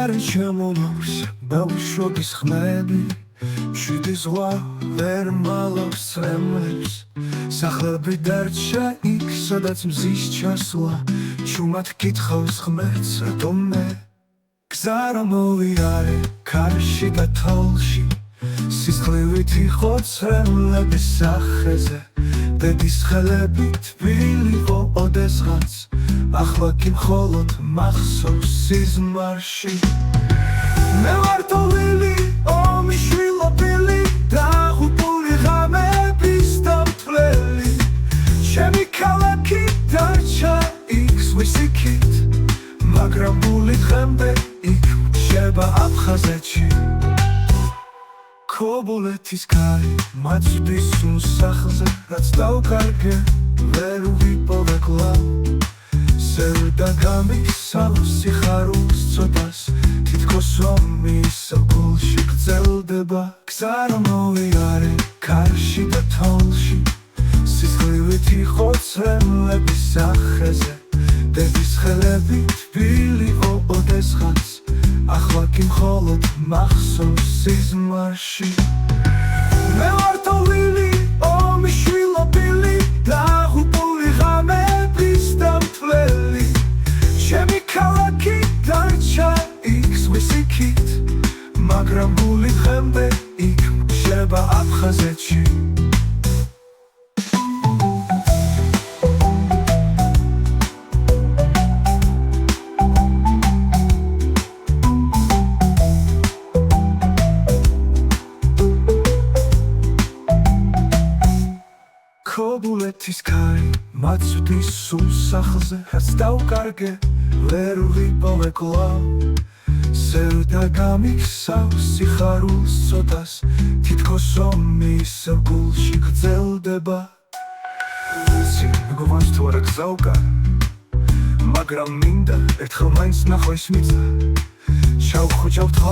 არ შემომავს ბავშვობის ხმები მშვიდი ზღვა ვერ მალავს წრემლებს სახლები დარჩა იქ სადაც მზის ჩასვლა ჩუმად გითხოვს ღმერთს რატომ მე გზა რომ მოვიარე ქარში და თოლში სისხლივით იყო წრემლების სახეზე დედის ხელები თბილი ოდესღაც ახლა კი მხოლოდ მახსოვს სიზმარში მე ვარ თოვლილი ომი შვილობილი დაღუპული ღამების დამთვლელი ჩემი ქალაქი დარჩა იქ ზღვისიქით მაგრამ ბული დღემდე იქ რჩება აფხაზეთში ქობულეთის კარი მაწვდის სახლზე რაც დავკარგე ვერ ვიპოვე კვლავ სევდა გამიხსავს სიხარულს ცოტას თითქოს ომის გულში გრძელდება გზა რომ მოვიარე ქარში და თოლში სისხლივით იყო წრემლების სახეზე დედის ხელები თბილი ოდესღაც ახლა კი მხოლოდ მახსოვს სიზმარში მე ვარ თოვლილი ომი შვილობილი დაღუპული ღამების დამთვლელი ჩემი ქალაქი დარჩა იქ ზღვისიქით მაგრამ გული დღემდე იქ რჩება აფხაზეთში ქობულეთის კარი მაწვდის სახლზე რაც დავკარგე ვერ ვიპოვე კვლავ სევდა გამიხსავს სიხარულს ცოტას თითქოს ომის გულში გრძელდება ვიცი მეგობარს თუ არა გზა უკან მაგრამ მინდა ერთხელ მაინც ნახო ის მიწა ჩავხუჭავთ